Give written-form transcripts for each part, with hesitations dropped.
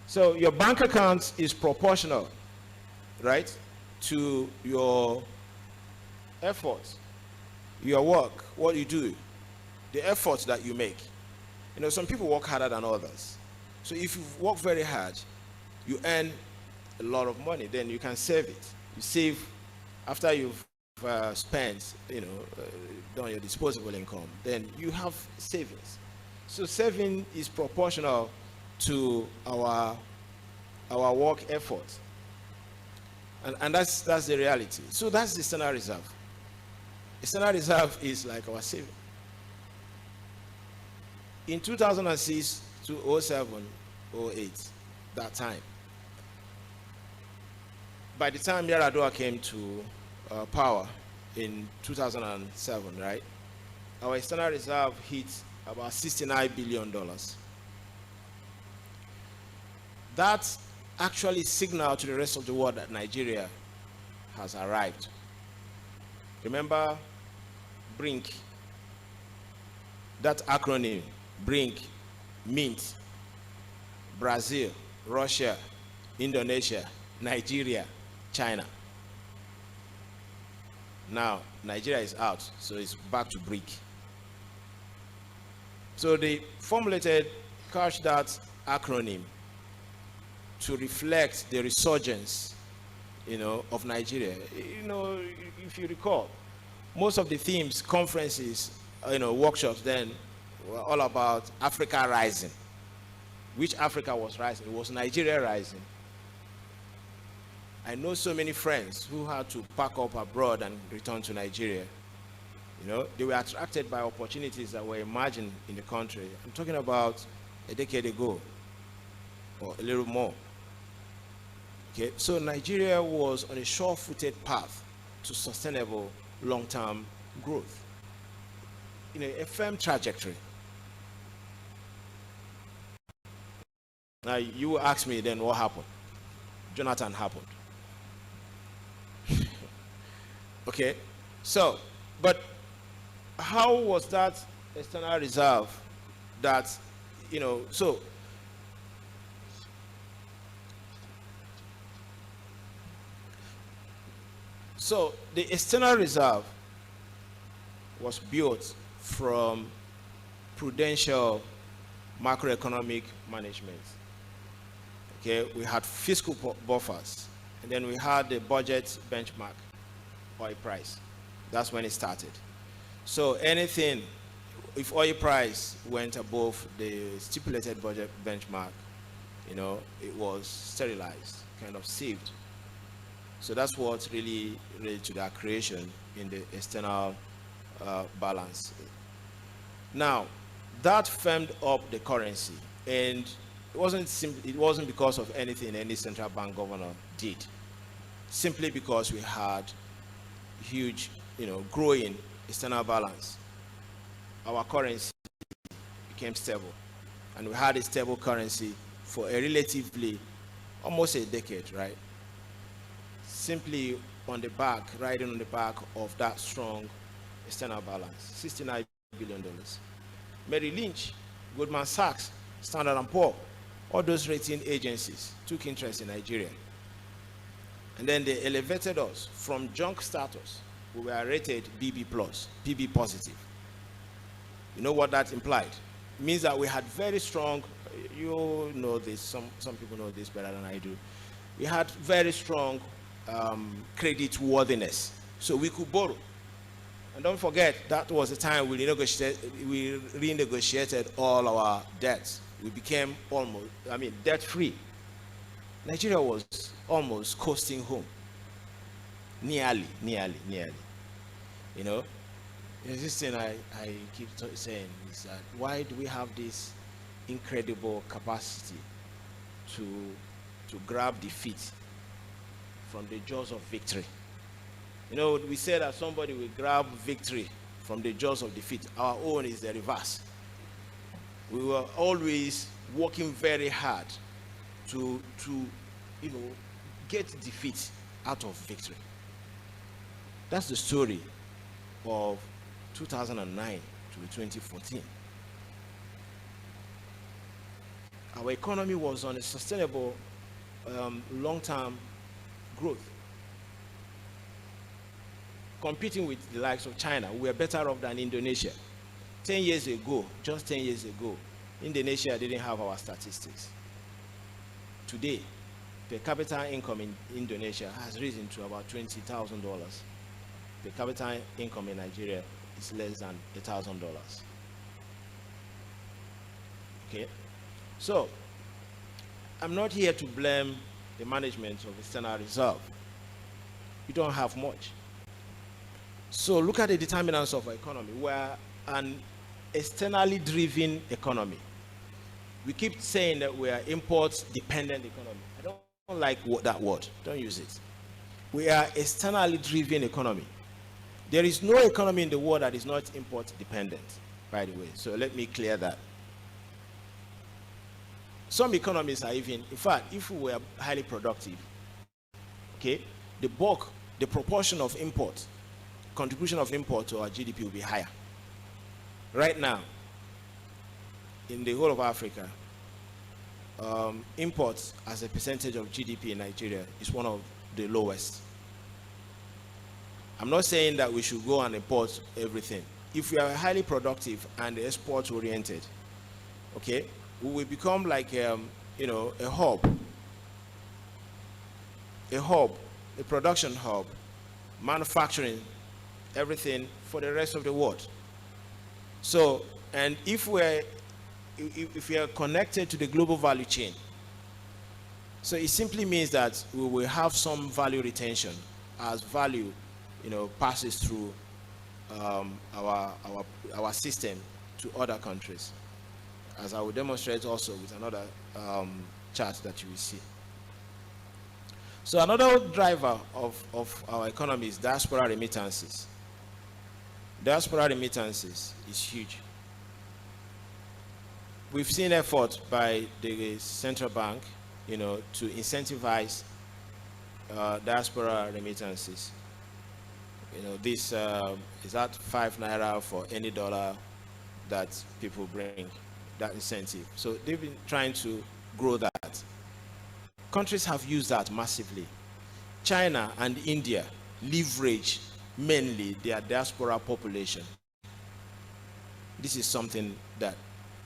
So your bank account is proportional, right, to your effort, your work, what you do, the effort that you make. You know, some people work harder than others. So if you work very hard, you earn a lot of money, then you can save it. You save after you've spent, done your disposable income, then you have savings. So saving is proportional to our work effort. And that's the reality. So that's the external reserve. External reserve is like our saving. In 2006 to 07, 08, that time, by the time Yar'Adua came to power in 2007, right, our external reserve hit about $69 billion. That actually signaled to the rest of the world that Nigeria has arrived. Remember BRINC, that acronym, BRINC, means Brazil, Russia, Indonesia, Nigeria, China. Now, Nigeria is out, so it's back to BRIC. So they formulated, couched that acronym to reflect the resurgence, of Nigeria. If you recall, most of the themes, conferences, workshops then were all about Africa rising. Which Africa was rising? It was Nigeria rising. I know so many friends who had to pack up abroad and return to Nigeria. They were attracted by opportunities that were emerging in the country. I'm talking about a decade ago, or a little more. Okay, so Nigeria was on a sure-footed path to sustainable long-term growth, a firm trajectory. Now you will ask me then what happened. Jonathan happened. Okay, so, but how was that external reserve that, so the external reserve was built from prudential macroeconomic management. Okay, we had fiscal buffers, and then we had the budget benchmark, oil price. That's when it started. So anything, if oil price went above the stipulated budget benchmark, it was sterilized, kind of saved. So that's what really led to that creation in the external balance. Now, that firmed up the currency, and it wasn't because of anything any central bank governor did. Simply because we had huge, growing external balance. Our currency became stable, and we had a stable currency for a relatively almost a decade, right? Simply riding on the back of that strong external balance, $69 billion. Merrill Lynch, Goldman Sachs, Standard & Poor's, all those rating agencies took interest in Nigeria. And then they elevated us from junk status. We were rated BB+, BB positive. You know what that implied? It means that we had very strong, you know this, some people know this better than I do. We had very strong credit worthiness, so we could borrow. And don't forget, that was the time we renegotiated all our debts. We became debt-free. Nigeria was almost coasting home. Nearly. This thing I keep saying is that why do we have this incredible capacity to grab defeat from the jaws of victory? We say that somebody will grab victory from the jaws of defeat. Our own is the reverse. We were always working very hard to get defeat out of victory. That's the story of 2009 to 2014. our economy was on a sustainable long-term growth. Competing with the likes of China, we are better off than Indonesia. 10 years ago, just 10 years ago, Indonesia didn't have our statistics. Today, per capita income in Indonesia has risen to about $20,000. Per capita income in Nigeria is less than $1,000. Okay, so I'm not here to blame the management of external reserve. We don't have much. So look at the determinants of our economy. We're an externally driven economy. We keep saying that we are import-dependent economy. I don't like that word. Don't use it. We are externally driven economy. There is no economy in the world that is not import-dependent, by the way. So let me clear that. Some economies are even, in fact, if we were highly productive, okay, the bulk, the proportion of import, contribution of import to our GDP will be higher. Right now, in the whole of Africa, imports as a percentage of GDP in Nigeria is one of the lowest. I'm not saying that we should go and import everything. If we are highly productive and export oriented, okay, we will become like a hub, a production hub, manufacturing everything for the rest of the world. So, and if we are connected to the global value chain, so it simply means that we will have some value retention as value, passes through our system to other countries, as I will demonstrate also with another chart that you will see. So another driver of our economy is diaspora remittances. Diaspora remittances is huge. We've seen effort by the central bank, to incentivize diaspora remittances. This is that 5 naira for any dollar that people bring, that incentive. So they've been trying to grow that. Countries have used that massively. China and India leverage mainly their diaspora population. This is something that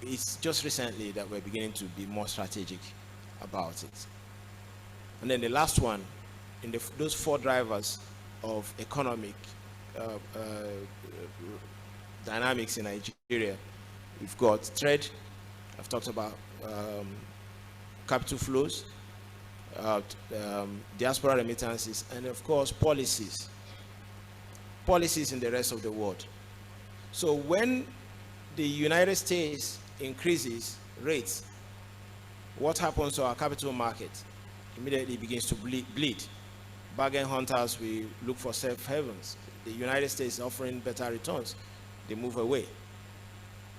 it's just recently that we're beginning to be more strategic about it. And then the last one, in those 4 drivers of economic dynamics in Nigeria, we've got trade, I've talked about capital flows, diaspora remittances, and of course policies in the rest of the world. So when the United States increases rates, what happens to our capital market? Immediately begins to bleed. Bargain hunters will look for safe havens. The United States offering better returns, they move away.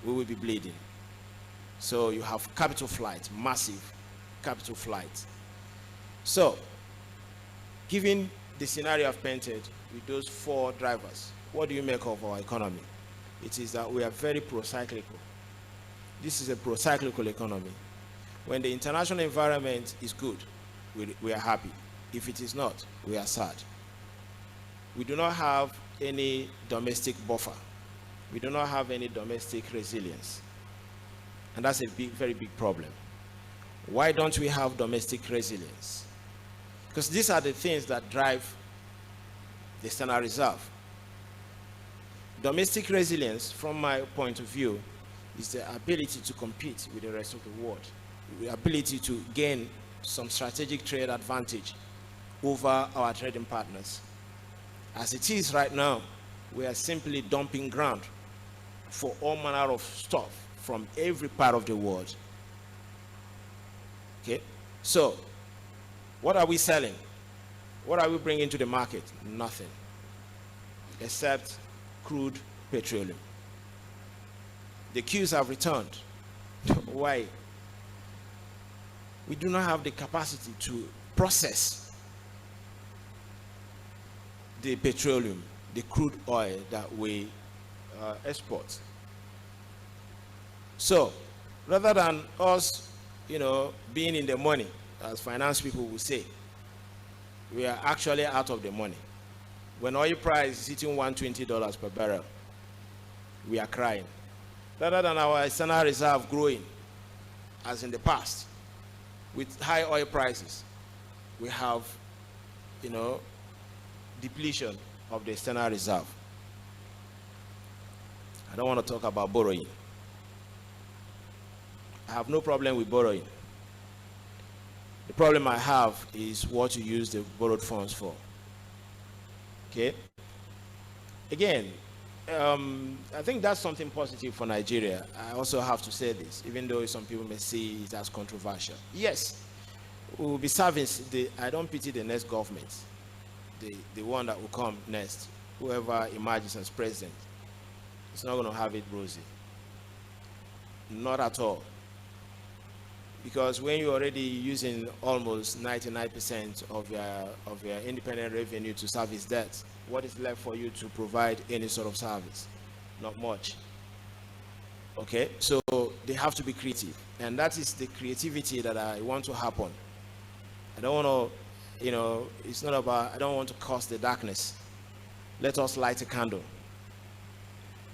We will be bleeding. So you have capital flight, massive capital flight. So, given the scenario I've painted with those 4 drivers, what do you make of our economy? It is that we are very pro-cyclical. This is a pro-cyclical economy. When the international environment is good, we are happy. If it is not, we are sad. We do not have any domestic buffer. We do not have any domestic resilience. And that's a very big problem. Why don't we have domestic resilience? Because these are the things that drive the external reserve. Domestic resilience, from my point of view, is the ability to compete with the rest of the world, the ability to gain some strategic trade advantage over our trading partners. As it is right now, we are simply dumping ground for all manner of stuff from every part of the world. Okay, so what are we selling? What are we bringing to the market? Nothing, except crude petroleum. The queues have returned. Why? We do not have the capacity to process the petroleum, the crude oil that we export. So, rather than us being in the money, as finance people will say. We are actually out of the money. When oil price is hitting $120 per barrel, we are crying. Rather than our external reserve growing, as in the past, with high oil prices, we have, depletion of the external reserve. I don't want to talk about borrowing. I have no problem with borrowing. The problem I have is what you use the borrowed funds for. Okay? Again, I think that's something positive for Nigeria. I also have to say this, even though some people may see it as controversial. Yes, we will be serving I don't pity the next government, the one that will come next, whoever emerges as president. It's not going to have it rosy. Not at all. Because when you're already using almost 99% of your independent revenue to service debt, what is left for you to provide any sort of service? Not much. Okay, so they have to be creative, and that is the creativity that I want to happen. I don't want to, it's not about, I don't want to cause the darkness. Let us light a candle.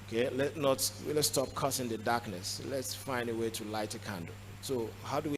Okay, let's stop causing the darkness. Let's find a way to light a candle. So how do we